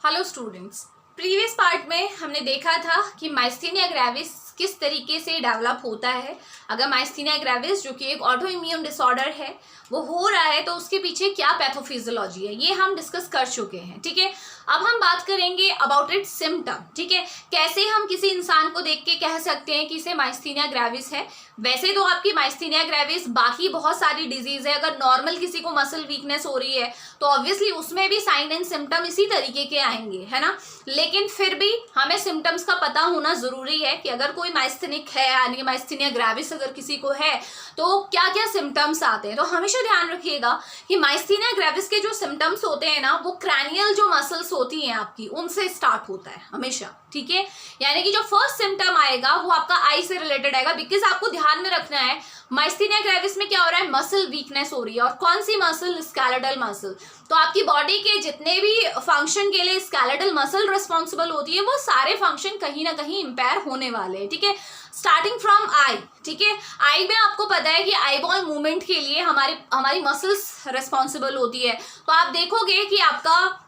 Hello students, previous part में हमने देखा था कि माइस्थीनिया ग्रेविस किस तरीके से डेवलप होता है। अगर माइस्थीनिया ग्रेविस जो कि एक ऑटो इम्यून डिसऑर्डर है वो हो रहा है तो उसके पीछे क्या पैथोफिजियोलॉजी है ये हम डिस्कस कर चुके हैं। ठीक है, अब हम बात करेंगे अबाउट इट्स सिम्टम। ठीक है, कैसे हम किसी इंसान को देख के कह सकते हैं कि इसे माइस्थीनिया ग्रेविस है। वैसे तो आपकी माइस्थीनिया ग्रेविस बाकी बहुत सारी डिजीज है। अगर नॉर्मल किसी को मसल वीकनेस हो रही है तो ऑब्वियसली उसमें भी साइन एंड सिम्टम इसी तरीके के आएंगे, है ना। लेकिन फिर भी हमें सिम्टम्स का पता होना जरूरी है कि अगर कोई माइस्थेनिक है यानी माइस्थीनिया ग्रेविस अगर किसी को है तो क्या क्या सिम्टम्स आते हैं। तो हमेशा ध्यान रखिएगा कि माइस्थीनिया ग्रेविस के जो सिम्टम्स होते हैं ना वो क्रैनियल जो मसल्स होती हैं आपकी उनसे स्टार्ट होता है हमेशा। ठीक है, यानी कि जो फर्स्ट सिम्टम आएगा वो आपका आई से रिलेटेड आएगा। बिकॉज आपको ध्यान में रखना है माइस्थीनिया ग्रेविस में क्या हो रहा है, मसल वीकनेस हो रही है। और कौन सी मसल? Skeletal muscle. तो आपकी बॉडी के जितने भी फंक्शन के लिए स्केलेटल मसल रिस्पॉन्सिबल होती है वो सारे फंक्शन कहीं ना कहीं इम्पेयर होने वाले हैं। ठीक है, स्टार्टिंग फ्रॉम आई। ठीक है, आई में आपको पता है कि आई बॉल मूवमेंट के लिए हमारी मसल्स रिस्पॉन्सिबल होती है। तो आप देखोगे कि आपका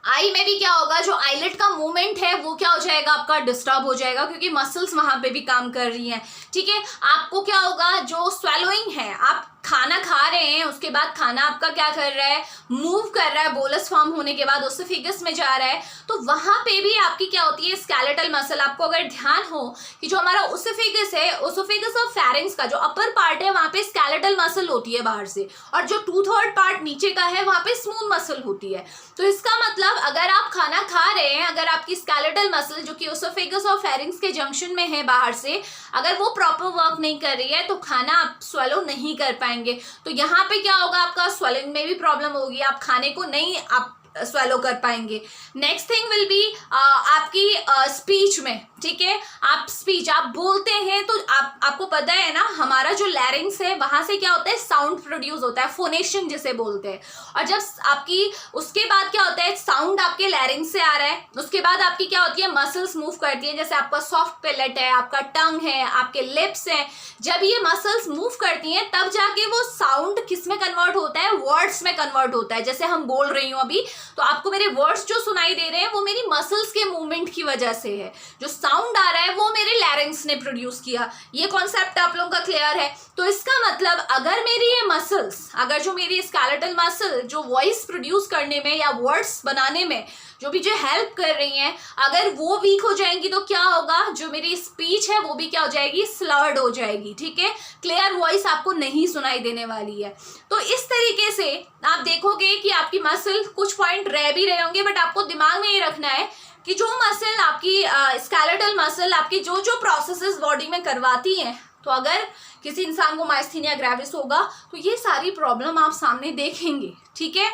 आई में भी क्या होगा, जो आईलेट का मूवमेंट है वो क्या हो जाएगा, आपका डिस्टर्ब हो जाएगा क्योंकि मसल्स वहां पे भी काम कर रही हैं। ठीक है, आपको क्या होगा, जो स्वेलोइंग है, आप खाना खा रहे हैं उसके बाद खाना आपका क्या कर रहा है, मूव कर रहा है, बोलस फॉर्म होने के बाद ओसोफेगस में जा रहा है। तो वहां पे भी आपकी क्या होती है, स्केलेटल मसल। आपको अगर ध्यान हो कि जो हमारा ओसोफेगस है, ओसोफेगस और फेरिंक्स का जो अपर पार्ट है वहां पे स्केलेटल मसल होती है बाहर से, और जो 2/3 पार्ट नीचे का है वहां पे स्मूथ मसल होती है। तो इसका मतलब अगर आप खाना खा रहे हैं, अगर आपकी स्केलेटल मसल जो कि ओसोफेगस और फेरिंक्स के जंक्शन में है बाहर से, अगर वो प्रॉपर वर्क नहीं कर रही है तो खाना आप स्वेलो नहीं कर पाएंगे। तो यहाँ पे क्या होगा, आपका स्वेलिंग में भी प्रॉब्लम होगी, आप खाने को नहीं आप स्वेलो कर पाएंगे। नेक्स्ट थिंग विल बी आपकी स्पीच में। ठीक है, आप स्पीच आप बोलते हैं तो आपको पता है ना हमारा जो लैरिंग्स है वहां से क्या होता है, साउंड प्रोड्यूस होता है, फोनेशन जिसे बोलते हैं। और जब आपकी उसके बाद क्या होता है, साउंड आपके लैरिंग्स से आ रहा है, उसके बाद आपकी क्या होती है, मसल्स मूव करती है। जैसे आपका सॉफ्ट पैलेट है, आपका टंग है, आपके लिप्स हैं। जब ये मसल्स मूव करती हैं तब जाके वो साउंड किस में कन्वर्ट होता है, वर्ड्स में कन्वर्ट होता है। जैसे हम बोल रही हूँ अभी तो आपको मेरे वर्ड्स जो सुनाई दे रहे हैं वो मेरी मसल्स के मूवमेंट की वजह से है। जो साउंड आ रहा है वो मेरे लैरिंग्स ने प्रोड्यूस किया। ये कॉन्सेप्ट आप लोगों का क्लियर है। तो इसका मतलब अगर मेरी ये मसल्स, अगर जो मेरी स्केलेटल मसल जो वॉइस प्रोड्यूस करने में या वर्ड्स बनाने में जो भी जो हेल्प कर रही हैं, अगर वो वीक हो जाएंगी तो क्या होगा, जो मेरी स्पीच है वो भी क्या हो जाएगी, स्लर्ड हो जाएगी। ठीक है, क्लियर वॉइस आपको नहीं सुनाई देने वाली है। तो इस तरीके से आप देखोगे कि आपकी मसल कुछ पॉइंट रह भी रहे होंगे, बट आपको दिमाग में ये रखना है कि जो मसल आपकी स्केलेटल मसल आपकी जो जो प्रोसेसेस बॉडी में करवाती हैं, तो अगर किसी इंसान को माइस्थीनिया ग्रेविस होगा तो ये सारी प्रॉब्लम आप सामने देखेंगे। ठीक है,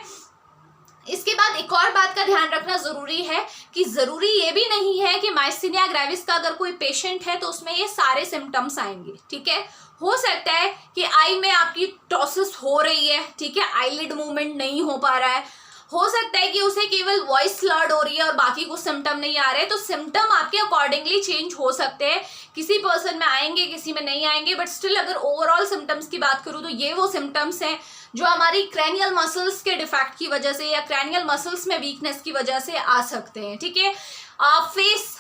इसके बाद एक और बात का ध्यान रखना जरूरी है कि जरूरी ये भी नहीं है कि माइस्थीनिया ग्रेविस का अगर कोई पेशेंट है तो उसमें ये सारे सिम्टम्स आएंगे। ठीक है, हो सकता है कि आई में आपकी टॉसिस हो रही है, ठीक है, आईलिड मूवमेंट नहीं हो पा रहा है, हो सकता है कि उसे केवल वॉइस स्लर्ड हो रही है और बाकी कुछ सिम्टम नहीं आ रहे। तो सिम्टम आपके अकॉर्डिंगली चेंज हो सकते हैं, किसी पर्सन में आएंगे किसी में नहीं आएंगे, बट स्टिल अगर ओवरऑल सिम्टम्स की बात करूँ तो ये वो सिम्टम्स हैं जो हमारी क्रैनियल मसल्स के डिफेक्ट की वजह से या क्रैनियल मसल्स में वीकनेस की वजह से आ सकते हैं। ठीक है,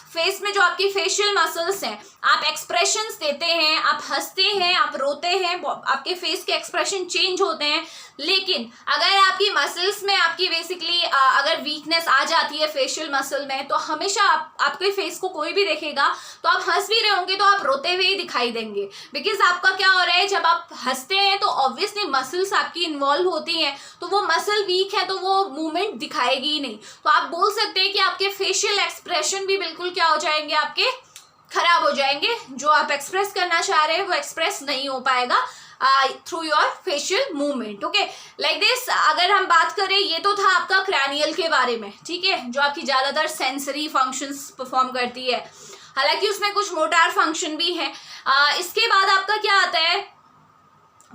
फेस में जो आपकी फेशियल मसल्स हैं, आप एक्सप्रेशंस देते हैं, आप हंसते हैं, आप रोते हैं, आपके फेस के एक्सप्रेशन चेंज होते हैं। लेकिन अगर आपकी मसल्स में आपकी बेसिकली अगर वीकनेस आ जाती है फेशियल मसल में, तो हमेशा आपके फेस को कोई भी देखेगा तो आप हंस भी रहे होंगे तो आप रोते हुए ही दिखाई देंगे। बिकॉज आपका क्या हो रहा है, जब आप हंसते हैं तो ऑब्वियसली मसल्स आपकी इन्वॉल्व होती हैं, तो वो मसल वीक है तो वो मूवमेंट दिखाएगी ही नहीं। तो आप बोल सकते हैं कि आपके फेशियल एक्सप्रेशन भी बिल्कुल क्या हो जाएंगे, आपके खराब हो जाएंगे। जो आप एक्सप्रेस करना चाह रहे हैं वो एक्सप्रेस नहीं हो पाएगा through your facial movement. Okay, like this. अगर हम बात करें, ये तो था आपका क्रैनियल के बारे में, ठीक है, जो आपकी ज्यादातर सेंसरी फंक्शंस परफॉर्म करती है, हालांकि उसमें कुछ मोटार फंक्शन भी है। इसके बाद आपका क्या आता है,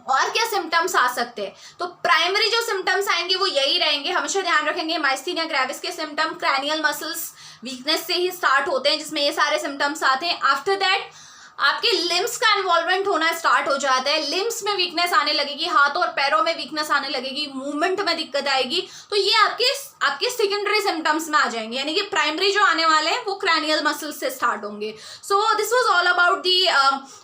और क्या सिम्टम्स आ सकते हैं। तो प्राइमरी जो सिम्टम्स आएंगे वो यही रहेंगे, हमेशा ध्यान रखेंगे। माइस्थीनिया ग्रेविस के सिम्टम क्रैनियल मसल्स वीकनेस से ही स्टार्ट होते हैं जिसमें ये सारे सिम्टम्स आते हैं। आफ्टर दैट आपके लिम्स का इन्वॉल्वमेंट होना स्टार्ट हो जाता है, लिम्स में वीकनेस आने लगेगी, हाथों और पैरों में वीकनेस आने लगेगी, मूवमेंट में दिक्कत आएगी। तो ये आपके सेकेंडरी सिम्टम्स में आ जाएंगे, यानी कि प्राइमरी जो आने वाले हैं वो क्रैनियल मसल्स से स्टार्ट होंगे। So this was all about the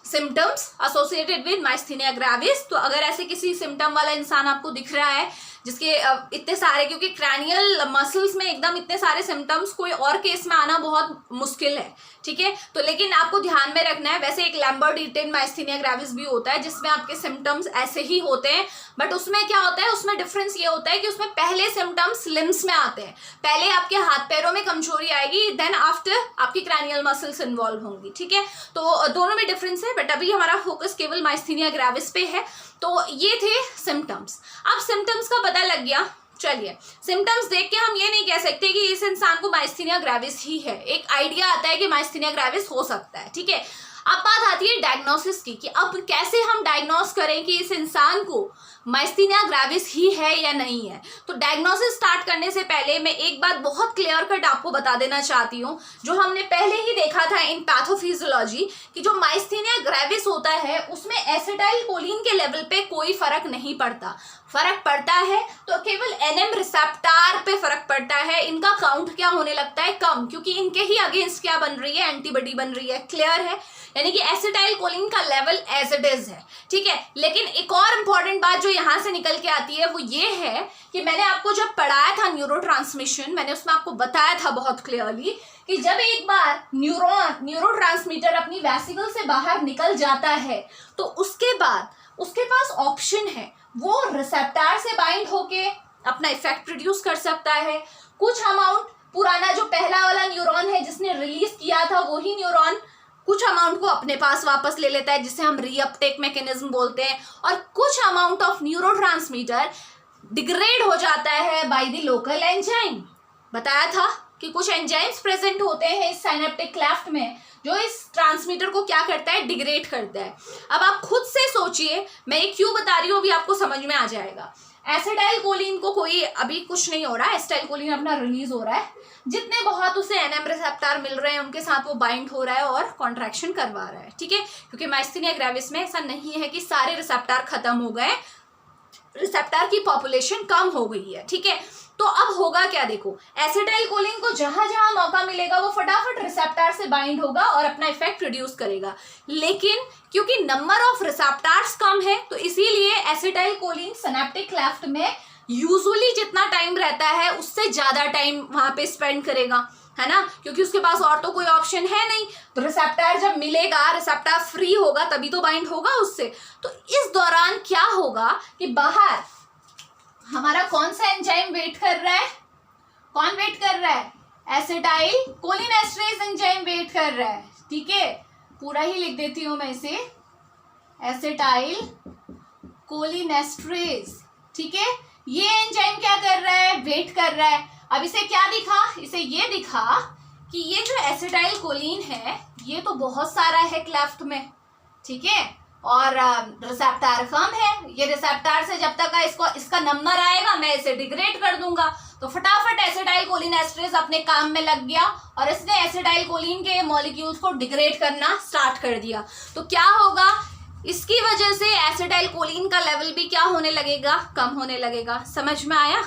symptoms associated with myasthenia gravis. तो अगर ऐसे किसी सिम्टम वाला इंसान आपको दिख रहा है जिसके इतने सारे, क्योंकि क्रैनियल मसल्स में एकदम इतने सारे सिम्टम्स कोई और केस में आना बहुत मुश्किल है, ठीक है। तो लेकिन आपको ध्यान में रखना है, वैसे एक लैम्बर्ट ईटन माइस्थीनिया ग्रेविस भी होता है जिसमें आपके सिम्टम्स ऐसे ही होते हैं, बट उसमें क्या होता है, उसमें डिफरेंस ये होता है कि उसमें पहले सिम्टम्स लिम्स में आते हैं, पहले आपके हाथ पैरों में कमजोरी आएगी, देन आफ्टर आपकी क्रैनियल मसल्स इन्वॉल्व होंगी, ठीक है। तो दोनों में डिफरेंस है, बट अभी हमारा फोकस केवल माइस्थीनिया ग्रेविस पे है। तो ये थे सिम्टम्स। अब सिम्टम्स का पता लग गया, चलिए सिम्टम्स देख के हम ये नहीं कह सकते कि इस इंसान को माइस्थीनिया ग्रेविस ही है, एक आइडिया आता है कि माइस्थीनिया ग्रेविस हो सकता है, ठीक है। अब बात आती है डायग्नोसिस की, कि अब कैसे हम डायग्नोस करें कि इस इंसान को माइस्थीनिया ग्रेविस ही है या नहीं है। तो डायग्नोसिस स्टार्ट करने से पहले मैं एक बात बहुत क्लियर कट आपको बता देना चाहती हूँ, जो हमने पहले ही देखा था इन पैथोफिजियोलॉजी, कि जो माइस्थीनिया ग्रेविस होता है उसमें एसिटाइल कोलिन के लेवल पे कोई फर्क नहीं पड़ता। फर्क पड़ता है तो केवल एनएम रिसेप्टर पे फर्क पड़ता है, इनका काउंट क्या होने लगता है, कम, क्योंकि इनके ही अगेंस्ट क्या बन रही है, एंटीबॉडी बन रही है, क्लियर है। यानी कि एसिटाइल कोलिन का लेवल एज इट इज है, ठीक है। लेकिन एक और इंपॉर्टेंट बात जो यहाँ से निकल के आती है वो ये है कि मैंने आपको जब पढ़ाया था न्यूरोट्रांसमिशन, मैंने उसमें आपको बताया था बहुत क्लियरली कि जब एक बार न्यूरोट्रांसमीटर अपनी वेसिकल से बाहर निकल जाता है तो उसके बाद उसके पास ऑप्शन है, वो रिसेप्टर से बाइंड होके अपना इफेक्ट प्रोड्यूस कर सकता है। कुछ अमाउंट पुराना जो पहला वाला न्यूरॉन है जिसने रिलीज किया था वही न्यूरॉन कुछ अमाउंट को अपने पास वापस ले लेता है, जिसे हम रीअपटेक मैकेनिज्म बोलते हैं, और कुछ अमाउंट ऑफ न्यूरोट्रांसमीटर डिग्रेड हो जाता है बाय द लोकल एंजाइम। बताया था कि कुछ एंजाइम्स प्रेजेंट होते हैं इस साइनेप्टिक क्लेफ्ट में जो इस ट्रांसमीटर को क्या करता है, डिग्रेड करता है। अब आप खुद से सोचिए, मैं ये क्यों बता रही हूँ अभी आपको समझ में आ जाएगा। एसिटाइल कोलिन को कोई अभी कुछ नहीं हो रहा है, एसिटाइल कोलिन अपना रिलीज हो रहा है, जितने बहुत उसे एनएम रिसेप्टर मिल रहे हैं उनके साथ वो बाइंड हो रहा है और कॉन्ट्रैक्शन करवा रहा है, ठीक है। क्योंकि माइस्थीनिया ग्रेविस में ऐसा नहीं है कि सारे रिसेप्टर खत्म हो गए, रिसेप्टर की पॉपुलेशन कम हो गई है, ठीक है। तो अब होगा क्या, देखो एसिटाइल कोलिन को जहां जहां मौका मिलेगा वो फटाफट रिसेप्टर से बाइंड होगा और अपना इफेक्ट प्रोड्यूस करेगा, लेकिन क्योंकि नंबर ऑफ रिसेप्टर्स कम है तो इसीलिए एसिटाइल कोलिन सिनेप्टिक क्लेफ्ट में यूजुअली जितना टाइम रहता है उससे ज्यादा टाइम वहां पे स्पेंड करेगा, है ना, क्योंकि उसके पास और तो कोई ऑप्शन है नहीं। तो रिसेप्टर जब मिलेगा, रिसेप्टर फ्री होगा तभी तो बाइंड होगा उससे। तो इस दौरान क्या होगा कि बाहर हमारा कौन सा एंजाइम वेट कर रहा है, कौन वेट कर रहा है, एसिटाइल कोलिनेस्टरेज एंजाइम वेट कर रहा है, ठीक है। पूरा ही लिख देती हूं मैं इसे, एसिटाइल कोलिनेस्टरेज, ठीक है। ये एंजाइम क्या कर रहा है, वेट कर रहा है। अब इसे क्या दिखा, इसे ये दिखा कि ये जो एसिटाइल कोलिन है ये तो बहुत सारा है क्लेफ्ट में, ठीक है, और रिसेप्टर कम है। ये रिसेप्टर से जब तक इसका नंबर आएगा मैं इसे डिग्रेड कर दूंगा। तो फटाफट एसिटाइल कोलिनेस्टरेज अपने काम में लग गया और इसने एसिटाइल कोलिन के मॉलिक्यूल्स को डिग्रेड करना स्टार्ट कर दिया। तो क्या होगा, इसकी वजह से एसिटाइल कोलिन का लेवल भी क्या होने लगेगा, कम होने लगेगा। समझ में आया।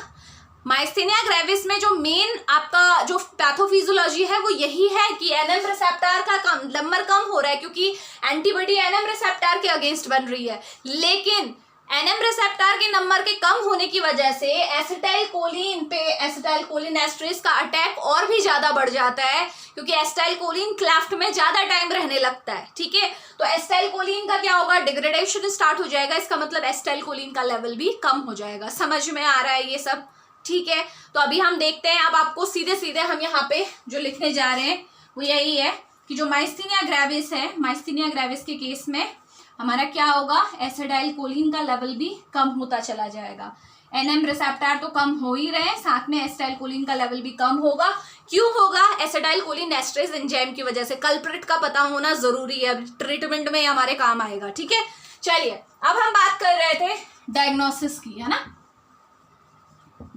माइस्थीनिया ग्रेविस में जो मेन आपका जो पैथोफिजियोलॉजी है वो यही है कि एनएम रिसेप्टर का नंबर कम हो रहा है क्योंकि एंटीबॉडी एनएम रिसेप्टर के अगेंस्ट बन रही है, लेकिन एनएम रिसेप्टर के नंबर के कम होने की वजह से एसिटाइल कोलिन पे एसिटाइल कोलिनेस्टरेज का अटैक और भी ज्यादा बढ़ जाता है, क्योंकि एसिटाइल कोलिन क्लेफ्ट में ज्यादा टाइम रहने लगता है, ठीक है। तो एसिटाइल कोलिन का क्या होगा, डिग्रेडेशन स्टार्ट हो जाएगा। इसका मतलब एसिटाइल कोलिन का लेवल भी कम हो जाएगा। समझ में आ रहा है ये सब, ठीक है। तो अभी हम देखते हैं, अब आपको सीधे सीधे हम यहाँ पे जो लिखने जा रहे हैं वो यही है कि जो माइस्थीनिया ग्रेविस है, माइस्थीनिया ग्रेविस के केस में हमारा क्या होगा, एसिटाइल कोलिन का लेवल भी कम होता चला जाएगा। एनएम रिसेप्टर तो कम हो ही रहे हैं, साथ में एसिटाइल कोलिन का लेवल भी कम होगा। क्यों होगा, एसिटाइल कोलिनेस्टरेज एंजाइम की वजह से। कल्प्रिट का पता होना जरूरी है, ट्रीटमेंट में हमारे काम आएगा, ठीक है। चलिए अब हम बात कर रहे थे डायग्नोसिस की, है ना।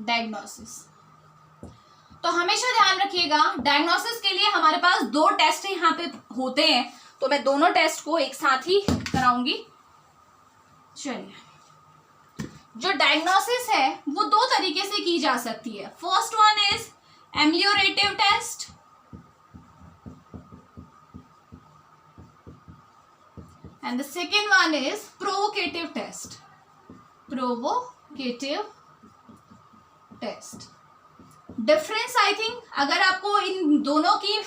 डायग्नोसिस, तो हमेशा ध्यान रखिएगा डायग्नोसिस के लिए हमारे पास दो टेस्ट यहाँ पे होते हैं। तो तो मैं दोनों टेस्ट को एक साथ ही कराऊंगी। चलिए, जो डायग्नोसिस है वो दो तरीके से की जा सकती है। First one is ameliorative test and the second one is provocative test. Provocative test difference, I think अगर आपको इन दोनों की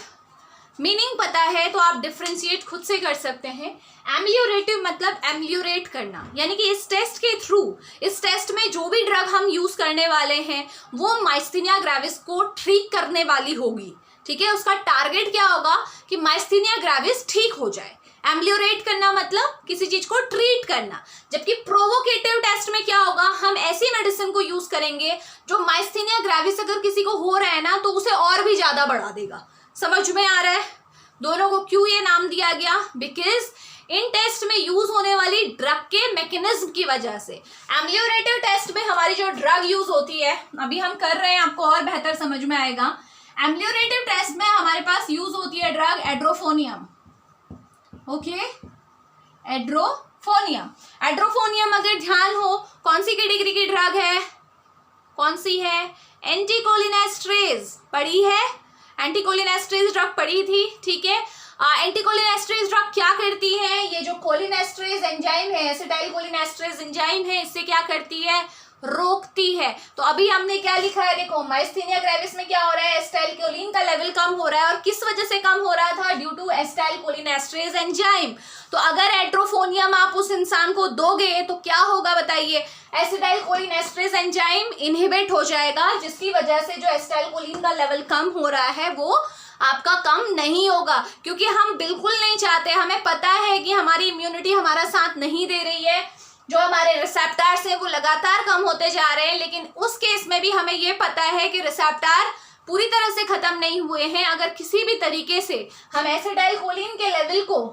मीनिंग पता है तो आप डिफ्रेंशिएट खुद से कर सकते हैं। एम्लियोरेटिव मतलब एम्लियोरेट करना, यानी कि इस टेस्ट के थ्रू, इस टेस्ट में जो भी ड्रग हम यूज करने वाले हैं वो माइस्थीनिया ग्रेविस को ठीक करने वाली होगी। ठीक है, उसका टारगेट क्या होगा कि माइस्थीनिया ग्रेविस ठीक हो जाए। एम्लियोरेट करना मतलब किसी चीज को ट्रीट करना। जबकि प्रोवोकेटिव टेस्ट में क्या होगा, हम ऐसी मेडिसिन को यूज करेंगे जो माइस्थीनिया ग्रेविस अगर किसी को हो रहा है ना तो उसे और भी ज्यादा बढ़ा देगा। समझ में आ रहा है दोनों को क्यों ये नाम दिया गया? बिकॉज इन टेस्ट में यूज होने वाली ड्रग के मैकेनिज्म की वजह से। एम्लियोरेटिव टेस्ट में हमारी जो ड्रग यूज होती है, अभी हम कर रहे हैं, आपको और बेहतर समझ में आएगा। एम्लियोरेटिव टेस्ट में हमारे पास यूज होती है ड्रग एड्रोफोनियम। ओके, एड्रोफोनियम। एड्रोफोनियम अगर ध्यान हो कौन सी कैटेगरी की ड्रग है? कौन सी है? एंटीकोलिनेस्ट्रेज पढ़ी है? एंटीकोलिनेस्ट्रेज ड्रग पढ़ी थी। ठीक है, एंटीकोलिनेस्ट्रेज ड्रग क्या करती है? ये जो कोलिनेस्ट्रेज एंजाइम है, एसिटाइल कोलिनेस्ट्रेज एंजाइम है, इससे क्या करती है? रोकती है। तो अभी हमने क्या लिखा है, देखो माइस्थीनिया ग्रेविस में क्या हो रहा है, एसिटाइलकोलिन का लेवल कम हो रहा है। और किस वजह से कम हो रहा था? Due to acetylcholinesterase enzyme. तो अगर एड्रोफोनियम आप उस इंसान को दोगे तो क्या होगा बताइए? एसिटाइलकोलिनेस्ट्रेज एंजाइम इनहिबिट हो जाएगा, जिसकी वजह से जो एसिटाइलकोलिन का लेवल कम हो रहा है वो आपका कम नहीं होगा। क्योंकि हम बिल्कुल नहीं चाहते, हमें पता है कि हमारी इम्यूनिटी हमारा साथ नहीं दे रही है, जो हमारे रिसेप्टर्स हैं वो लगातार कम होते जा रहे हैं। लेकिन उस केस में भी हमें ये पता है कि रिसेप्टर पूरी तरह से खत्म नहीं हुए हैं। अगर किसी भी तरीके से हम एसिटाइलकोलिन के लेवल को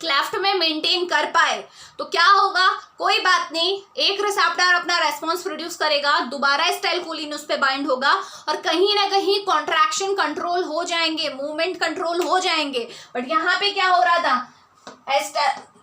क्लेफ्ट में मेंटेन कर पाए तो क्या होगा? कोई बात नहीं, एक रिसेप्टर अपना रेस्पॉन्स प्रोड्यूस करेगा, दोबारा एसिटाइलकोलिन उस पर बाइंड होगा और कहीं ना कहीं कॉन्ट्रैक्शन कंट्रोल हो जाएंगे, मूवमेंट कंट्रोल हो जाएंगे। बट यहाँ पे क्या हो रहा था?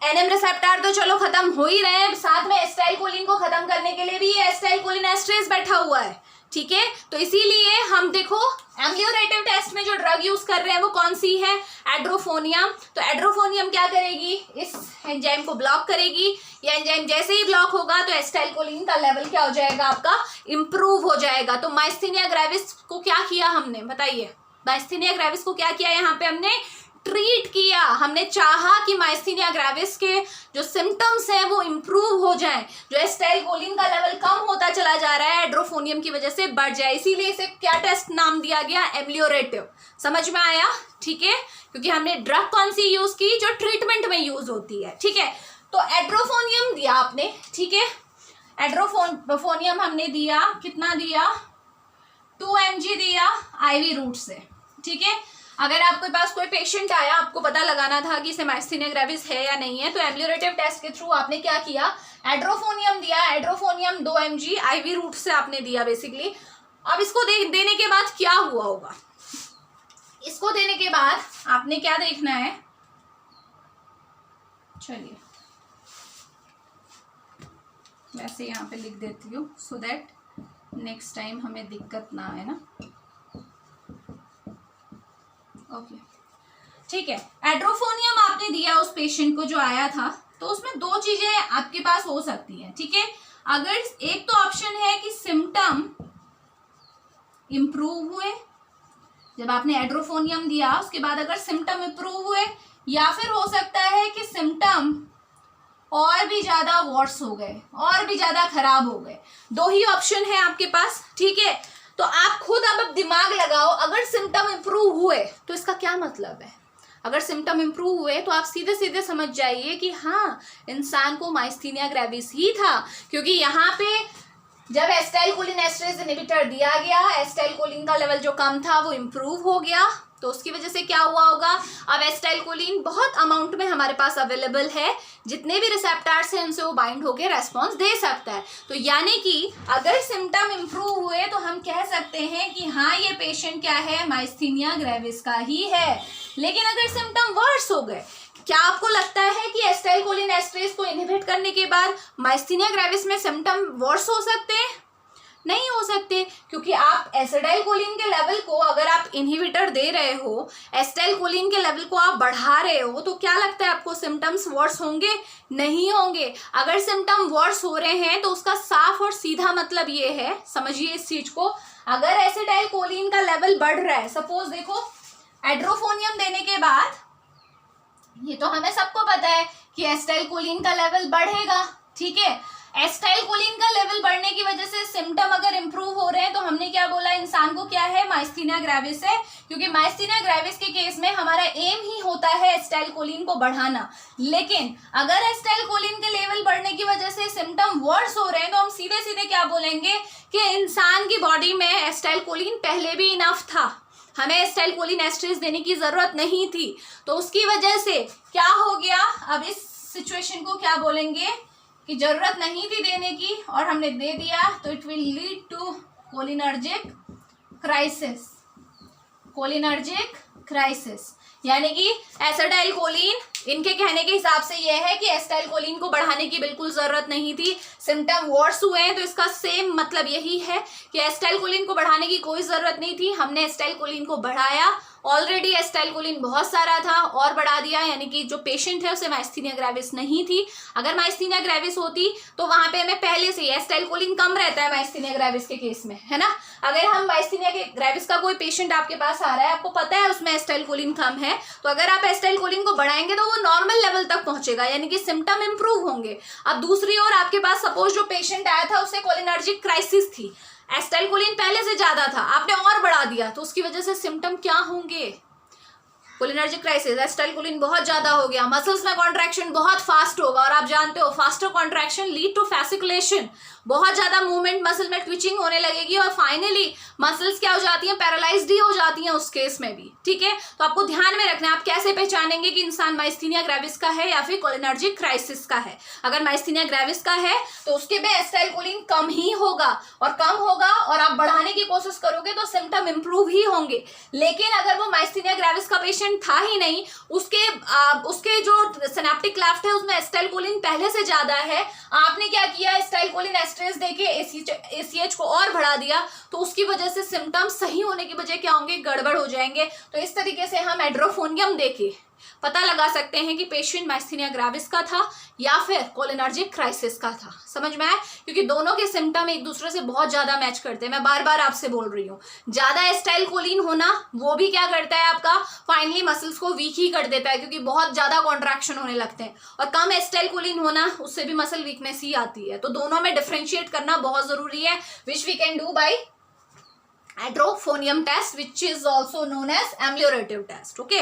एनएम रिसेप्टर तो चलो खत्म हो ही रहे हैं, साथ में एसिटाइलकोलिन को खत्म करने के लिए भी ये एसिटाइलकोलिनेस्ट्रेज बैठा हुआ है। ठीक है, तो इसीलिए हम देखो एम्लियोरेटिव टेस्ट में जो ड्रग यूज कर रहे हैं वो कौन सी है? एड्रोफोनियम। तो एड्रोफोनियम क्या करेगी? इस एंजाइम को ब्लॉक करेगी। ये एंजाइम जैसे ही ब्लॉक होगा तो एसिटाइलकोलिन का लेवल क्या हो जाएगा? आपका इंप्रूव हो जाएगा। तो माइस्थीनिया ग्रेविस को क्या किया हमने, बताइए? माइस्थीनिया ग्रेविस को क्या किया? यहाँ पे हमने ट्रीट किया। हमने चाहा कि माइस्थीनिया ग्रेविस के जो सिम्टम्स हैं वो इम्प्रूव हो जाएं, जो एसिटाइलकोलिन का लेवल कम होता चला जा रहा है एड्रोफोनियम की वजह से बढ़ जाए। इसीलिए इसे क्या टेस्ट नाम दिया गया? एम्लियोरेटिव। समझ में आया? ठीक है, क्योंकि हमने ड्रग कौन सी यूज की? जो ट्रीटमेंट में यूज होती है। ठीक है, तो एड्रोफोनियम दिया आपने। ठीक है, एड्रोफोनियम हमने दिया, कितना दिया? 2 mg दिया IV रूट से। ठीक है, अगर आपके पास कोई पेशेंट आया, आपको पता लगाना था कि इसे माइस्थीनिया ग्रेविस है या नहीं है, तो एम्लियोरेटिव टेस्ट के थ्रू आपने क्या किया? एड्रोफोनियम दिया। एड्रोफोनियम 2 mg IV रूट से आपने दिया बेसिकली। अब इसको देने के बाद क्या हुआ होगा? इसको देने के बाद आपने क्या देखना है? चलिए वैसे यहाँ पे लिख देती हूँ सो दैट नेक्स्ट टाइम हमें दिक्कत ना आए ना। ओके, ठीक है। एड्रोफोनियम आपने दिया उस पेशेंट को जो आया था, तो उसमें दो चीजें आपके पास हो सकती हैं। ठीक है, अगर एक तो ऑप्शन है कि सिम्टम इंप्रूव हुए, जब आपने एड्रोफोनियम दिया उसके बाद अगर सिम्टम इंप्रूव हुए, या फिर हो सकता है कि सिम्टम और भी ज्यादा वर्स हो गए, और भी ज्यादा खराब हो गए। दो ही ऑप्शन है आपके पास। ठीक है, तो आप खुद अब दिमाग लगाओ। अगर सिम्टम इंप्रूव हुए तो इसका क्या मतलब है? अगर सिम्टम इंप्रूव हुए तो आप सीधे सीधे समझ जाइए कि हाँ, इंसान को माइस्थीनिया ग्रेविस ही था। क्योंकि यहाँ पे जब एसिटाइलकोलिनेस्ट्रेज इनहिबिटर दिया गया, एसिटाइलकोलिन का लेवल जो कम था वो इम्प्रूव हो गया, तो उसकी वजह से क्या हुआ होगा? अब एसिटाइलकोलिन बहुत अमाउंट में हमारे पास अवेलेबल है, जितने भी रिसेप्टर्स हैं उनसे वो बाइंड होकर रेस्पॉन्स दे सकता है। तो यानी कि अगर सिम्टम इंप्रूव हुए तो हम कह सकते हैं कि हाँ, ये पेशेंट क्या है? माइस्थीनिया ग्रेविस का ही है। लेकिन अगर सिम्टम वर्स हो गए, क्या आपको लगता है कि एसिटाइलकोलिन एस्ट्रेज को इनहिबिट करने के बाद माइस्थीनिया ग्रेविस में सिम्टम वर्स हो सकते हैं? नहीं हो सकते, क्योंकि आप एसिटाइलकोलिन के लेवल को अगर आप इनहिबिटर दे रहे हो, एसिटाइलकोलिन के लेवल को आप बढ़ा रहे हो, तो क्या लगता है आपको सिम्टम्स वर्स होंगे? नहीं होंगे। अगर सिम्टम वर्स हो रहे हैं तो उसका साफ और सीधा मतलब ये है, समझिए इस चीज को, अगर एसिटाइलकोलिन का लेवल बढ़ रहा है, सपोज देखो एड्रोफोनियम देने के बाद, ये तो हमें सबको पता है कि एसिटाइलकोलिन का लेवल बढ़ेगा, ठीक है। एसिटाइलकोलिन का लेवल बढ़ने की वजह से सिम्टम अगर इंप्रूव हो रहे हैं तो हमने क्या बोला, इंसान को क्या है, माइस्थीनिया ग्रेविस है, क्योंकि माइस्थीनिया ग्रेविस के केस में हमारा एम ही होता है एसिटाइलकोलिन को बढ़ाना। लेकिन अगर एसिटाइलकोलिन के लेवल बढ़ने की वजह से सिम्टम वर्स हो रहे हैं तो हम सीधे सीधे क्या बोलेंगे कि इंसान की बॉडी में एसिटाइलकोलिन पहले भी इनफ था, हमें एसिटाइलकोलिन एस्ट्रेज देने की जरूरत नहीं थी। तो उसकी वजह से क्या हो गया, अब इस सिचुएशन को क्या बोलेंगे कि जरूरत नहीं थी देने की और हमने दे दिया, तो it will lead to cholinergic crisis. Cholinergic crisis यानी कि एसिटाइलकोलिन, इनके कहने के हिसाब से यह है कि एसिटाइलकोलिन को बढ़ाने की बिल्कुल जरूरत नहीं थी, सिम्टम वर्स हुए हैं, तो इसका सेम मतलब यही है कि एसिटाइलकोलिन को बढ़ाने की कोई जरूरत नहीं थी, हमने एसिटाइलकोलिन को बढ़ाया। ऑलरेडी एसिटाइलकोलिन बहुत सारा था और बढ़ा दिया, यानी कि जो पेशेंट है उसे माइस्थीनिया ग्रेविस नहीं थी। अगर माइस्थीनिया ग्रेविस होती तो वहां पे हमें पहले से एसिटाइलकोलिन कम रहता है माइस्थीनिया ग्रेविस के केस में, है ना। अगर हम माइस्थीनिया ग्रेविस का कोई पेशेंट आपके पास आ रहा है, आपको पता है उसमें एसिटाइलकोलिन कम है, तो अगर आप एसिटाइलकोलिन को बढ़ाएंगे तो वो नॉर्मल लेवल तक पहुंचेगा, यानी कि सिम्टम इंप्रूव होंगे। अब दूसरी ओर आपके पास सपोज जो पेशेंट आया था उसे कोलिनर्जिक क्राइसिस थी, एसिटाइलकोलिन पहले से ज्यादा था, आपने और बढ़ा दिया, तो उसकी वजह से सिम्टम क्या होंगे, कोलिनर्जिक क्राइसिस, एसिटाइलकोलिन बहुत ज्यादा हो गया, मसल्स में कॉन्ट्रैक्शन बहुत फास्ट होगा, और आप जानते हो फास्टर कॉन्ट्रैक्शन लीड टू फैसिकुलेशन, बहुत ज्यादा मूवमेंट, मसल में ट्विचिंग होने लगेगी और फाइनली मसल्स क्या हो जाती हैं, पैरालाइज्ड ही हो जाती हैं उस केस में भी, ठीक है। तो आपको ध्यान में रखना है, आप कैसे पहचानेंगे कि इंसान माइस्थीनिया ग्रेविस का है या फिर कोलिनर्जिक क्राइसिस का है। अगर माइस्थीनिया ग्रेविस का है तो उसके में एसिटाइलकोलिन कम ही होगा, और कम होगा और आप बढ़ाने की कोशिश करोगे तो सिम्टम इंप्रूव ही होंगे। लेकिन अगर वो माइस्थीनिया ग्रेविस का पेशेंट था ही नहीं, उसके जो सिनेप्टिक क्लेफ्ट है उसमें एसिटाइलकोलिन पहले से ज्यादा है, आपने क्या किया, एसिटाइलकोलिन एस्ट्रेज देके एसीएच को और बढ़ा दिया, तो उसकी वजह से सिम्टम्स सही होने की बजाय क्या होंगे, गड़बड़ हो जाएंगे। तो इस तरीके से हम एड्रोफोनियम देके पता लगा सकते हैं कि पेशेंट माइस्थीनिया ग्रेविस का था या फिर कोलिनर्जिक क्राइसिस का था। समझ में आया, क्योंकि दोनों के सिम्टम एक दूसरे से बहुत ज्यादा मैच करते हैं। मैं बार बार आपसे बोल रही हूँ, ज्यादा एसिटाइलकोलिन होना वो भी क्या करता है, आपका फाइनली मसल्स को वीक ही कर देता है, क्योंकि बहुत ज्यादा कॉन्ट्रैक्शन होने लगते हैं, और कम एसिटाइलकोलिन होना उससे भी मसल वीकनेस ही आती है। तो दोनों में डिफरेंशिएट करना बहुत जरूरी है, which we can do by edrophonium test, which is also known as ameliorative test. Okay,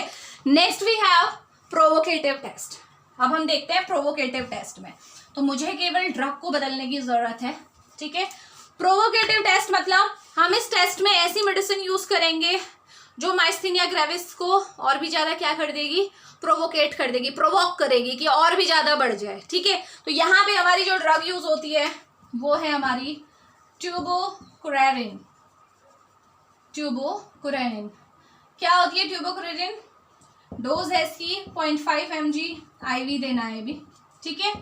next we have provocative test. अब हम देखते हैं प्रोवोकेटिव टेस्ट में, तो मुझे केवल ड्रग को बदलने की जरूरत है, ठीक है। प्रोवोकेटिव टेस्ट मतलब हम इस टेस्ट में ऐसी मेडिसिन यूज करेंगे जो माइस्थीनिया ग्रेविस को और भी ज्यादा क्या कर देगी, प्रोवोकेट कर देगी, प्रोवोक करेगी कि और भी ज्यादा बढ़ जाए, ठीक है। तो यहाँ पे हमारी जो ड्रग यूज होती है वो है हमारी ट्यूबोकुरेरिन। ट्यूबोकुरेरिन क्या होती है, ट्यूबोकुरेरिन डोज है इसकी 0.5 mg, IV देना है भी, ठीक है।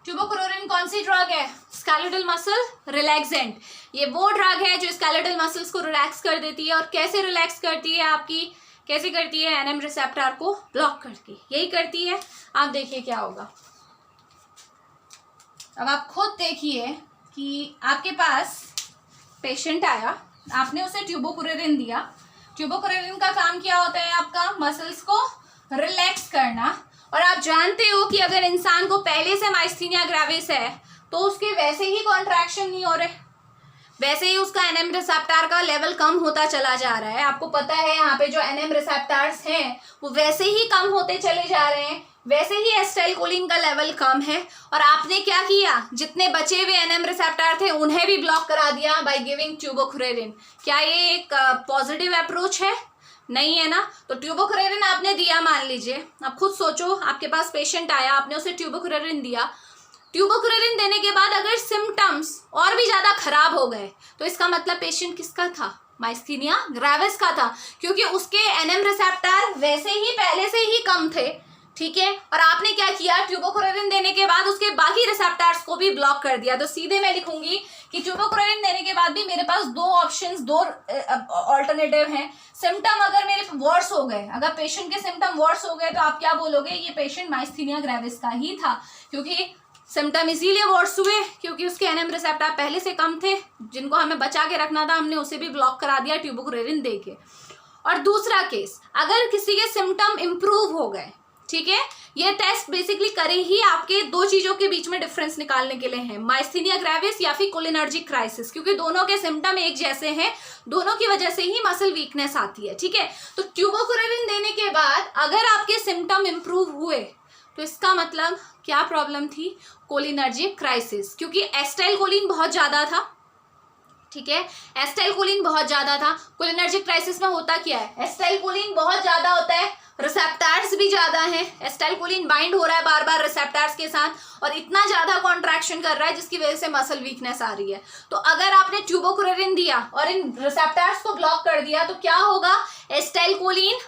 ट्यूबोकुरेरिन कौन सी ड्रग है, स्केलेटल मसल रिलैक्सेंट। ये वो ड्रग है जो स्केलेटल मसल्स को रिलैक्स कर देती है, और कैसे रिलैक्स करती है, आपकी कैसे करती है, एनएम रिसेप्टर को ब्लॉक करके, यही करती है। आप देखिए क्या होगा, अब आप खुद देखिए कि आपके पास पेशेंट आया, आपने उसे ट्यूबोकुरेरिन दिया। ट्यूबोकुरेरिन का काम क्या होता है, आपका मसल्स को रिलैक्स करना, और आप जानते हो कि अगर इंसान को पहले से माइस्थीनिया ग्रेविस है तो उसके वैसे ही कॉन्ट्रैक्शन नहीं हो रहे, वैसे ही उसका एनएम रिसेप्टर का लेवल कम होता चला जा रहा है। आपको पता है यहाँ पे जो एनएम रिसेप्टर्स हैं वो वैसे ही कम होते चले जा रहे हैं, वैसे ही एसिटाइलकोलिन का लेवल कम है, और आपने क्या किया, जितने बचे हुए एनएम रिसेप्टर थे उन्हें भी ब्लॉक करा दिया बाय गिविंग ट्यूबोकुरेरिन। क्या ये एक पॉजिटिव अप्रोच है, नहीं है ना। तो ट्यूबोकुरेरिन आपने दिया, मान लीजिए, आप खुद सोचो, आपके पास पेशेंट आया, आपने उसे ट्यूबोकुरेरिन दिया, ट्यूबोकुरेरिन देने के बाद अगर सिम्टम्स और भी ज्यादा खराब हो गए तो इसका मतलब पेशेंट किसका था, माइस्थीनिया ग्रेविस का था, क्योंकि उसके एनएम रिसेप्टर वैसे ही पहले से ही कम थे, ठीक है। और आपने क्या किया, ट्यूबोक्लोरिन देने के बाद उसके बाकी रिसेप्टर्स को भी ब्लॉक कर दिया। तो सीधे मैं लिखूंगी कि ट्यूबोक्लोरिन देने के बाद भी मेरे पास दो ऑप्शंस, दो ऑल्टरनेटिव हैं। सिम्टम अगर मेरे वर्स हो गए, अगर पेशेंट के सिम्टम वर्स हो गए तो आप क्या बोलोगे, ये पेशेंट माइस्थीनिया ग्रेविस का ही था, क्योंकि सिम्टम इसीलिए वर्स हुए क्योंकि उसके एनएम रिसेप्टर पहले से कम थे, जिनको हमें बचा के रखना था, हमने उसे भी ब्लॉक करा दिया ट्यूबोक्लोरिन दे के। और दूसरा केस, अगर किसी के सिम्टम इंप्रूव हो गए, ठीक है, ये टेस्ट बेसिकली करे ही आपके दो चीजों के बीच में डिफरेंस निकालने के लिए है, माइस्थीनिया ग्रेविस या फिर कोलिनर्जिक क्राइसिस, क्योंकि दोनों के सिम्टम एक जैसे हैं, दोनों की वजह से ही मसल वीकनेस आती है, ठीक है। तो ट्यूबोक्लोरिन देने के बाद अगर आपके सिम्टम इंप्रूव हुए तो इसका मतलब क्या प्रॉब्लम थी, कोलिनर्जिक क्राइसिस, क्योंकि एसिटाइलकोलिन बहुत ज्यादा था, ठीक है, एसिटाइलकोलिन बहुत ज्यादा था। कोलिनर्जिक क्राइसिस में होता क्या है, एसिटाइलकोलिन बहुत ज्यादा होता है, रिसेप्टर्स भी ज्यादा हैं, एसिटाइलकोलिन बाइंड हो रहा है बार बार रिसेप्टर्स के साथ और इतना ज्यादा कॉन्ट्रैक्शन कर रहा है जिसकी वजह से मसल वीकनेस आ रही है। तो अगर आपने ट्यूबोक्लोरिन दिया और इन रिसेप्टर्स को ब्लॉक कर दिया तो क्या होगा, एसिटाइलकोलिन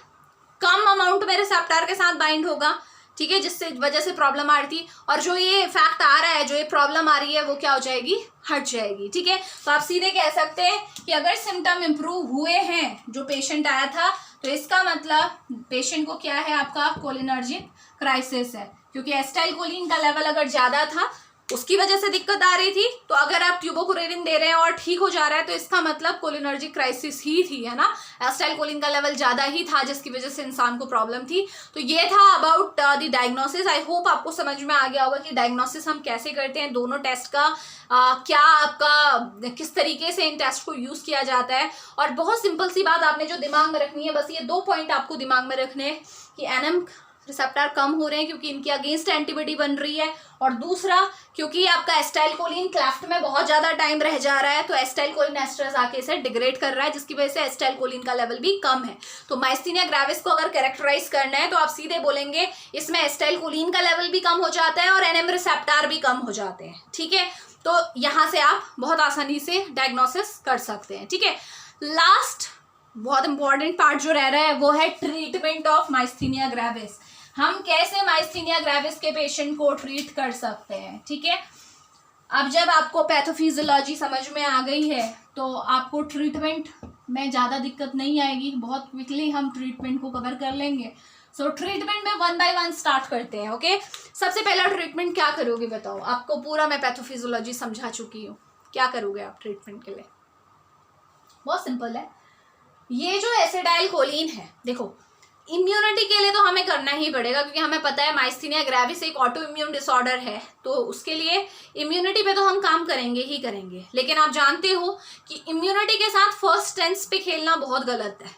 कम अमाउंट में रिसेप्टर के साथ बाइंड होगा, ठीक है, जिससे वजह से प्रॉब्लम आ रही थी, और जो ये फैक्ट आ रहा है, जो ये प्रॉब्लम आ रही है, वो क्या हो जाएगी, हट जाएगी, ठीक है। तो आप सीधे कह सकते हैं कि अगर सिम्टम इंप्रूव हुए हैं, जो पेशेंट आया था, तो इसका मतलब पेशेंट को क्या है, आपका कोलिनर्जिक क्राइसिस है, क्योंकि एसिटाइलकोलिन का लेवल अगर ज्यादा था उसकी वजह से दिक्कत आ रही थी। तो अगर आप ट्यूबोक्लोरिन दे रहे हैं और ठीक हो जा रहा है तो इसका मतलब कोलिनर्जिक क्राइसिस ही थी, है ना, एसिटाइलकोलिन का लेवल ज्यादा ही था जिसकी वजह से इंसान को प्रॉब्लम थी। तो ये था about the diagnosis. I hope आपको समझ में आ गया होगा कि डायग्नोसिस हम कैसे करते हैं, दोनों टेस्ट का क्या आपका किस तरीके से इन टेस्ट को यूज किया जाता है। और बहुत सिंपल सी बात आपने जो दिमाग में रखनी है, बस ये 2 पॉइंट आपको दिमाग में रखने हैं कि एनएम रिसेप्टर कम हो रहे हैं क्योंकि इनके अगेंस्ट एंटीबॉडी बन रही है, और दूसरा क्योंकि आपका एसिटाइलकोलिन क्लेफ्ट में बहुत ज्यादा टाइम रह जा रहा है, तो एसिटाइलकोलिन एस्टर्स आके इसे डिग्रेड कर रहा है, जिसकी वजह से एसिटाइलकोलिन का लेवल भी कम है। तो माइस्थीनिया ग्रेविस को अगर कैरेक्टराइज करना है तो आप सीधे बोलेंगे इसमें एसिटाइलकोलिन का लेवल भी कम हो जाता है और एनएम रिसेप्टर भी कम हो जाते हैं, ठीक है। तो यहाँ से आप बहुत आसानी से डायग्नोसिस कर सकते हैं, ठीक है। लास्ट बहुत इंपॉर्टेंट पार्ट जो रह रहा है वो है ट्रीटमेंट ऑफ माइस्थीनिया ग्रेविस। हम कैसे माइस्थीनिया ग्रेविस के पेशेंट को ट्रीट कर सकते हैं, ठीक है। अब जब आपको पैथोफिजियोलॉजी समझ में आ गई है तो आपको ट्रीटमेंट में ज़्यादा दिक्कत नहीं आएगी, बहुत क्विकली हम ट्रीटमेंट को कवर कर लेंगे। सो ट्रीटमेंट में 1 बाय 1 स्टार्ट करते हैं, ओके। सबसे पहला ट्रीटमेंट क्या करोगे बताओ, आपको पूरा मैं पैथोफिजियोलॉजी समझा चुकी हूँ, क्या करोगे आप ट्रीटमेंट के लिए, बहुत सिंपल है। ये जो एसिटाइलकोलिन है, देखो इम्यूनिटी के लिए तो हमें करना ही पड़ेगा, क्योंकि हमें पता है माइस्थीनिया ग्रेविस एक ऑटो इम्यून डिसऑर्डर है, तो उसके लिए इम्यूनिटी पे तो हम काम करेंगे ही करेंगे। लेकिन आप जानते हो कि इम्यूनिटी के साथ फर्स्ट टेंस पे खेलना बहुत गलत है,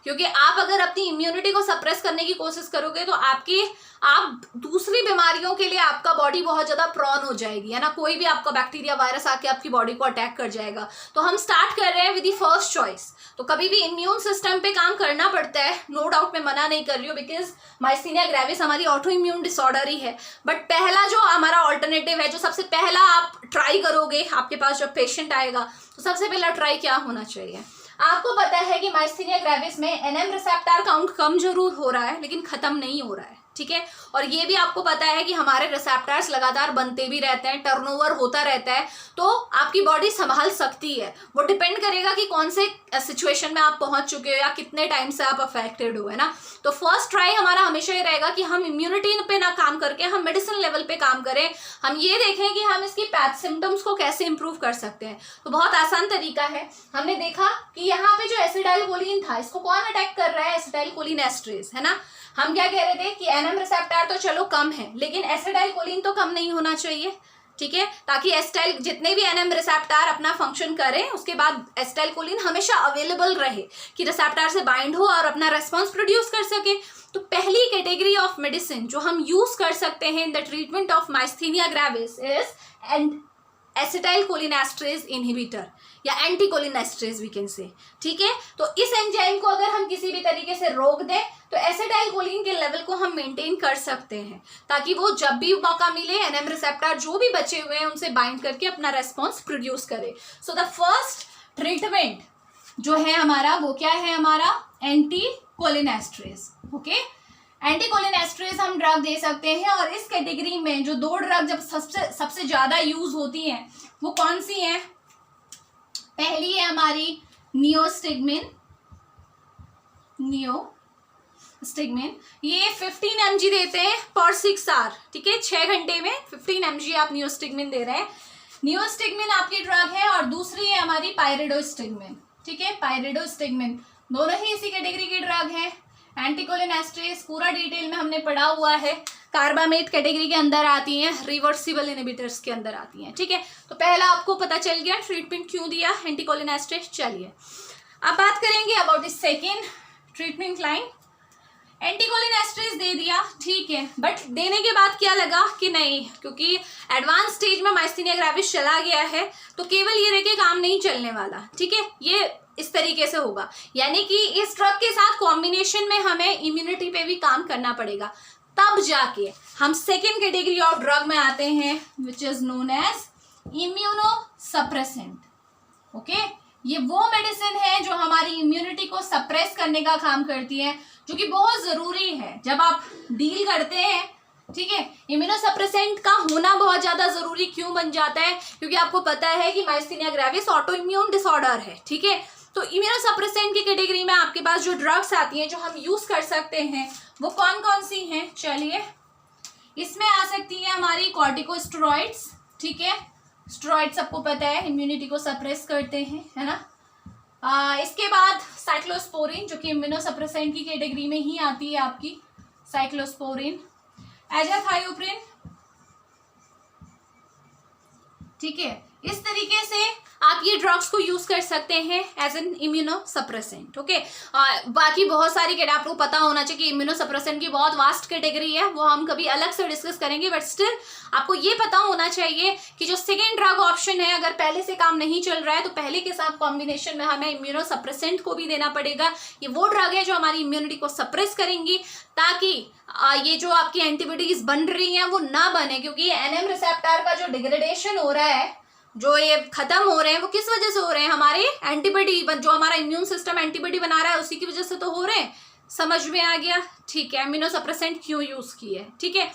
क्योंकि आप अगर अपनी इम्यूनिटी को सप्रेस करने की कोशिश करोगे तो आप दूसरी बीमारियों के लिए आपका बॉडी बहुत ज़्यादा प्रॉन हो जाएगी, है ना, कोई भी आपका बैक्टीरिया वायरस आके आपकी बॉडी को अटैक कर जाएगा। तो हम स्टार्ट कर रहे हैं विद द फर्स्ट चॉइस। तो कभी भी इम्यून सिस्टम पे काम करना पड़ता है, नो डाउट, मैं मना नहीं कर रही हूँ, बिकॉज माइस्थीनिया ग्रेविस हमारी ऑटो इम्यून डिसऑर्डर ही है। बट पहला जो हमारा ऑल्टरनेटिव है, जो सबसे पहला आप ट्राई करोगे आपके पास जब पेशेंट आएगा, तो सबसे पहला ट्राई क्या होना चाहिए, आपको पता है कि माइस्थीनिया ग्रेविस में एनएम रिसेप्टर काउंट कम जरूर हो रहा है लेकिन खत्म नहीं हो रहा है, ठीक है। और ये भी आपको पता है कि हमारे रिसेप्टर्स लगातार बनते भी रहते हैं, टर्नओवर होता रहता है, तो आपकी बॉडी संभाल सकती है। वो डिपेंड करेगा कि कौन से सिचुएशन में आप पहुंच चुके हो या कितने टाइम से आप अफेक्टेड हो, है ना। तो फर्स्ट ट्राई हमारा हमेशा ये रहेगा कि हम इम्यूनिटी पे ना काम करके हम मेडिसिन लेवल पे काम करें, हम ये देखें कि हम इसकी पैथ सिम्टम्स को कैसे इंप्रूव कर सकते हैं। तो बहुत आसान तरीका है, हमने देखा कि यहाँ पे जो एसिटाइलकोलिन था, इसको कौन अटैक कर रहा है, एसिटाइलकोलिन एस्ट्रेस, है ना। हम क्या कह रहे थे कि एनएम रिसेप्टर तो चलो कम है लेकिन एसिटाइलकोलिन तो कम नहीं होना चाहिए, ठीक है, ताकि एसिटाइल जितने भी एनएम रिसेप्टर अपना फंक्शन करें उसके बाद एसिटाइलकोलिन हमेशा अवेलेबल रहे कि रिसेप्टर से बाइंड हो और अपना रेस्पॉन्स प्रोड्यूस कर सके। तो पहली कैटेगरी ऑफ मेडिसिन जो हम यूज कर सकते हैं in the treatment of myasthenia gravis is and acetylcholinesterase inhibitor या एंटीकोलिनेस्ट्रेज वी कैन से, ठीक है। तो इस एंजाइम को अगर हम किसी भी तरीके से रोक दें तो एसिटाइलकोलिन के लेवल को हम मेंटेन कर सकते हैं, ताकि वो जब भी मौका मिले एनएम रिसेप्टर जो भी बचे हुए हैं उनसे बाइंड करके अपना रेस्पॉन्स प्रोड्यूस करे। सो द फर्स्ट ट्रीटमेंट जो है हमारा, वो क्या है हमारा, एंटीकोलिनेस्टरेज। ओके, एंटीकोलिनेस्टरेज हम ड्रग दे सकते हैं। और इस कैटेगरी में जो 2 ड्रग जब सबसे ज्यादा यूज होती हैं वो कौन सी हैं? पहली है हमारी नियोस्टिग्मिन। ये 15 mg देते हैं पर 6 आवर, ठीक है, 6 घंटे में 15 mg आप नियोस्टिग्मिन दे रहे हैं। नियोस्टिग्मिन आपकी ड्रग है। और दूसरी है हमारी पाइरिडोस्टिग्मिन, ठीक है, पाइरिडोस्टिग्मिन, दोनों ही इसी कैटेगरी की ड्रग है। एंटीकोलिनेस्टरेज पूरा डिटेल में हमने पढ़ा हुआ है, कार्बामेट कैटेगरी के अंदर आती हैं, रिवर्सिबल इनहिबिटर्स के अंदर आती हैं, ठीक है। तो पहला आपको पता चल गया ट्रीटमेंट क्यों दिया एंटीकोलिनेस्टरेज। चलिए अब बात करेंगे about the second treatment line. Anticholinesterase दे दिया, ठीक है, बट देने के बाद क्या लगा कि नहीं, क्योंकि एडवांस स्टेज में माइस्थीनिया ग्रेविस चला गया है तो केवल ये देके काम नहीं चलने वाला, ठीक है, ये इस तरीके से होगा, यानी कि इस ड्रग के साथ कॉम्बिनेशन में हमें इम्यूनिटी पे भी काम करना पड़ेगा। तब जाके हम सेकेंड कैटेगरी ऑफ ड्रग में आते हैं which is known as immunosuppressant. Okay, ये वो मेडिसिन है जो हमारी इम्यूनिटी को सप्रेस करने का काम करती है, जो कि बहुत जरूरी है जब आप डील करते हैं, ठीक है। इम्यूनोसप्रेसेंट का होना बहुत ज्यादा जरूरी क्यों बन जाता है? क्योंकि आपको पता है कि myasthenia gravis auto immune disorder है, ठीक है। तो इम्यूनोसप्रेसेंट की कैटेगरी में आपके पास जो ड्रग्स आती हैं जो हम यूज कर सकते हैं वो कौन कौन सी हैं? चलिए, इसमें आ सकती है हमारी कॉर्टिकोस्टेरॉइड्स, ठीक है, स्टेरॉइड्स आपको पता है इम्यूनिटी को सप्रेस करते हैं, है ना। इसके बाद साइक्लोस्पोरिन जो कि इम्यूनोसप्रेसेंट की कैटेगरी में ही आती है आपकी, साइक्लोस्पोरिन, एजाथायोप्रिन, ठीक है। इस तरीके से आप ये ड्रग्स को यूज कर सकते हैं एज एन इम्यूनोसप्रेसेंट। ओके, बाकी बहुत सारी आपको पता होना चाहिए कि इम्यूनोसप्रेसेंट की बहुत वास्ट कैटेगरी है, वो हम कभी अलग से डिस्कस करेंगे, बट स्टिल आपको ये पता होना चाहिए कि जो सेकेंड ड्रग ऑप्शन है, अगर पहले से काम नहीं चल रहा है तो पहले के साथ कॉम्बिनेशन में हमें इम्यूनोसप्रेसेंट को भी देना पड़ेगा। ये वो ड्रग है जो हमारी इम्यूनिटी को सप्रेस करेंगी ताकि ये जो आपकी एंटीबॉडीज बन रही हैं वो ना बने, क्योंकि एनएम रिसेप्टर का जो डिग्रेडेशन हो रहा है, जो ये खत्म हो रहे हैं, वो किस वजह से हो रहे हैं? हमारे एंटीबॉडी, जो हमारा इम्यून सिस्टम एंटीबॉडी बना रहा है उसी की वजह से तो हो रहे हैं। समझ में आ गया? ठीक है, इम्यूनोसप्रेसेंट क्यों यूज की है, ठीक है।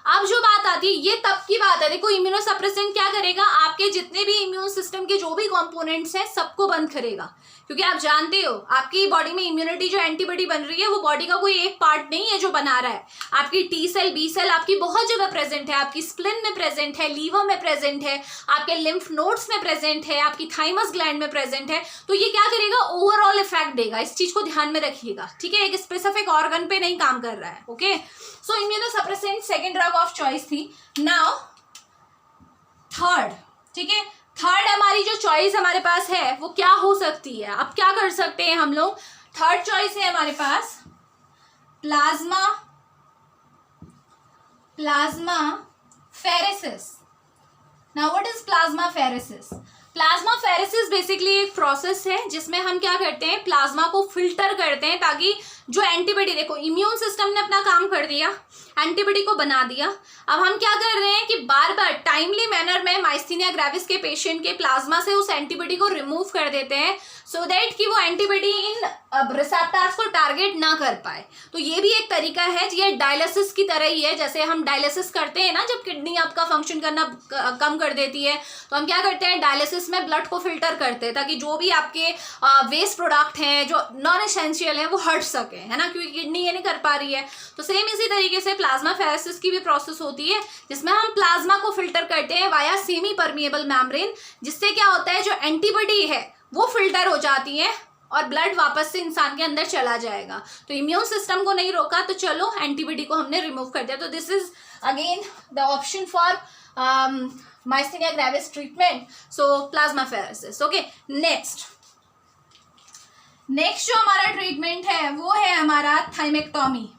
अब जो बात आती है, ये तब की बात है, देखो इम्यूनोसप्रेसेंट क्या करेगा, आपके जितने भी इम्यून सिस्टम के जो भी कंपोनेंट्स हैं सबको बंद करेगा, क्योंकि आप जानते हो आपकी बॉडी में इम्यूनिटी जो एंटीबॉडी बन रही है वो बॉडी का कोई एक पार्ट नहीं है जो बना रहा है। आपकी टी सेल, बी सेल आपकी बहुत जगह प्रेजेंट है, आपकी स्प्लिन में प्रेजेंट है, लीवर में प्रेजेंट है, आपके लिम्फ नोड्स में प्रेजेंट है, आपकी थाइमस ग्लैंड में प्रेजेंट है। तो ये क्या करेगा, ओवरऑल इफेक्ट देगा, इस चीज को ध्यान में रखिएगा, ठीक है। एक स्पेसिफिक ऑर्गन पे नहीं काम कर रहा है। Okay, so immunosuppressant second drug of choice थी। नाउ थर्ड, ठीक है, थर्ड हमारी जो चॉइस हमारे पास है वो क्या हो सकती है? अब क्या कर सकते हैं हम लोग? थर्ड चॉइस है हमारे पास plasmapheresis. Now what is plasmapheresis? Plasmapheresis basically एक प्रोसेस है जिसमें हम क्या करते हैं, प्लाज्मा को फिल्टर करते हैं ताकि जो एंटीबॉडी, देखो इम्यून सिस्टम ने अपना काम कर दिया, एंटीबॉडी को बना दिया। अब हम क्या कर रहे हैं कि बार बार टाइमली मैनर में माइस्थीनिया ग्रेविस के पेशेंट के प्लाज्मा से उस एंटीबॉडी को रिमूव कर देते हैं सो दैट कि वो एंटीबॉडी इन रिसेप्टर्स को टारगेट ना कर पाए। तो ये भी एक तरीका है, ये डायलिसिस की तरह ही है। जैसे हम डायलिसिस करते हैं ना, जब किडनी आपका फंक्शन करना कम कर देती है तो हम क्या करते हैं, डायलिसिस में ब्लड को फिल्टर करते हैं ताकि जो भी आपके वेस्ट प्रोडक्ट हैं जो नॉन एसेंशियल हैं वो हट सके, है ना, क्योंकि किडनी ये नहीं कर पा रही है। तो सेम इसी तरीके से प्लाज्माफेरेसिस की भी प्रोसेस होती है जिसमें हम प्लाज्मा को फिल्टर करते हैं वाया सेमी परमिएबल मेम्ब्रेन, जिससे क्या होता है जो एंटीबॉडी है वो फिल्टर हो जाती है और ब्लड वापस से इंसान के अंदर चला जाएगा। तो इम्यून सिस्टम को नहीं रोका तो चलो एंटीबॉडी को हमने रिमूव कर दिया। तो this is again the option for myasthenia gravis treatment, so plasmapheresis. Okay, next जो हमारा ट्रीटमेंट है वो है हमारा thymectomy.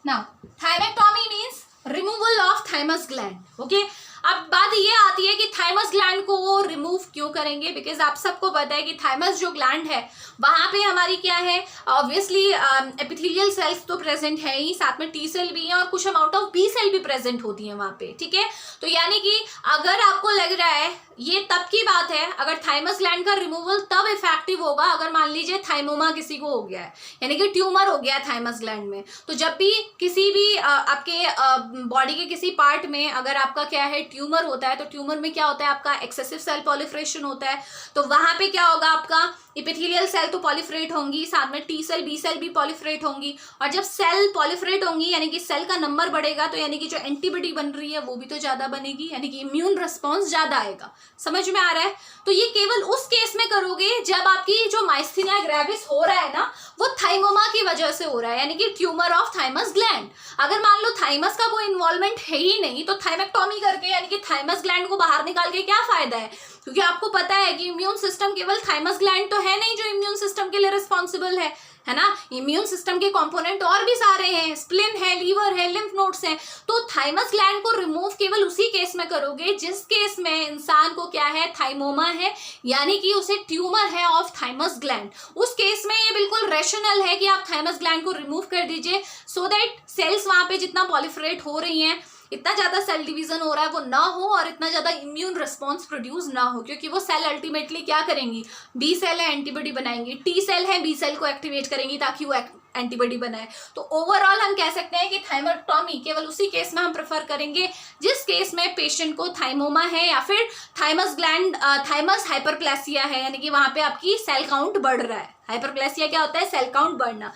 Now thymectomy means removal of thymus gland. Okay, अब बात ये आती है कि थाइमस ग्लैंड को वो रिमूव क्यों करेंगे, बिकॉज आप सबको पता है कि थाइमस जो ग्लैंड है वहां पे हमारी क्या है, ऑब्वियसली एपिथेलियल सेल्स तो प्रेजेंट है ही, साथ में टी सेल भी है और कुछ अमाउंट ऑफ बी सेल भी प्रेजेंट होती है वहां पे, ठीक है। तो यानी कि अगर आपको लग रहा है, ये तब की बात है अगर थाइमस ग्लैंड का रिमूवल तब इफेक्टिव होगा अगर मान लीजिए थाइमोमा किसी को हो गया है, यानी कि ट्यूमर हो गया है थाइमस ग्लैंड में। तो जब भी किसी भी आपके बॉडी के किसी पार्ट में अगर आपका क्या है ट्यूमर होता है, तो ट्यूमर में क्या होता है, आपका एक्सेसिव सेल पॉलिफरेशन होता है। तो वहां पे क्या होगा, आपका इपिथेलियल सेल तो पॉलिफरेट होंगी, साथ में टी सेल बी सेल भी पॉलिफरेट होंगी, और जब सेल पॉलिफरेट होंगी यानी कि सेल का नंबर बढ़ेगा, तो यानी कि जो एंटीबॉडी बन रही है वो भी तो ज्यादा बनेगी, यानी कि इम्यून रिस्पॉन्स ज्यादा आएगा। समझ में आ रहा है? तो ये केवल उस केस में करोगे जब आपकी जो माइस्थीनिया ग्रेविस हो रहा है ना, वो थाइमोमा की वजह से हो रहा है, यानी कि ट्यूमर ऑफ थाइमस ग्लैंड। अगर मान लो थाइमस का कोई इन्वॉल्वमेंट है ही नहीं, तो थाइमेक्टोमी करके यानी कि थाइमस ग्लैंड को बाहर निकाल के क्या फायदा है, क्योंकि आपको पता है कि इम्यून सिस्टम केवल थाइमस ग्लैंड तो है नहीं जो इम्यून सिस्टम के लिए रिस्पॉन्सिबल है ना। इम्यून सिस्टम के कंपोनेंट और भी सारे हैं, स्प्लिन है, लीवर है, लिम्फ नोड्स हैं। तो थाइमस ग्लैंड को रिमूव केवल उसी केस में करोगे जिस केस में इंसान को क्या है, थाइमोमा है, यानी कि उसे ट्यूमर है ऑफ थाइमस ग्लैंड। उस केस में ये बिल्कुल रैशनल है कि आप थाइमस ग्लैंड को रिमूव कर दीजिए, सो दैट सेल्स वहां पे जितना पॉलिफरेट हो रही हैं, इतना ज्यादा सेल डिवीजन हो रहा है वो ना हो, और इतना ज्यादा इम्यून रिस्पॉन्स प्रोड्यूस ना हो, क्योंकि वो सेल अल्टीमेटली क्या करेंगी, बी सेल है एंटीबॉडी बनाएंगी, टी सेल है बी सेल को एक्टिवेट करेंगी ताकि वो एंटीबॉडी बनाए। तो ओवरऑल हम कह सकते हैं कि थाइमेक्टोमी केवल उसी केस में हम प्रेफर करेंगे जिस केस में पेशेंट को थाइमोमा है या फिर थाइमस ग्लैंड थाइमस हाइपरप्लेसिया है, यानी कि वहां पे आपकी सेल काउंट बढ़ रहा है। हाइपरप्लेसिया क्या होता है, सेल काउंट बढ़ना।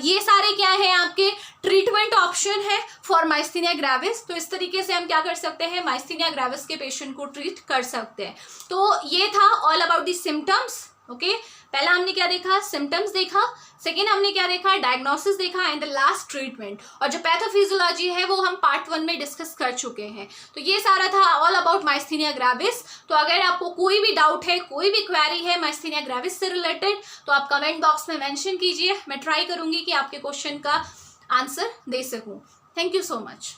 ये सारे क्या है आपके ट्रीटमेंट ऑप्शन है फॉर माइस्थीनिया ग्रेविस। तो इस तरीके से हम क्या कर सकते हैं, माइस्थीनिया ग्रेविस के पेशेंट को ट्रीट कर सकते हैं। तो ये था all about the symptoms. Okay, पहला हमने क्या देखा, सिम्टम्स देखा, सेकेंड हमने क्या देखा, डायग्नोसिस देखा, एंड द लास्ट ट्रीटमेंट। और जो पैथोफिजियोलॉजी है वो हम पार्ट 1 में डिस्कस कर चुके हैं। तो ये सारा था ऑल अबाउट माइस्थीनिया ग्रेविस। तो अगर आपको कोई भी डाउट है, कोई भी क्वेरी है माइस्थीनिया ग्रेविस से रिलेटेड, तो आप कमेंट बॉक्स में मेंशन कीजिए। मैं ट्राई करूंगी कि आपके क्वेश्चन का आंसर दे सकूं। Thank you so much.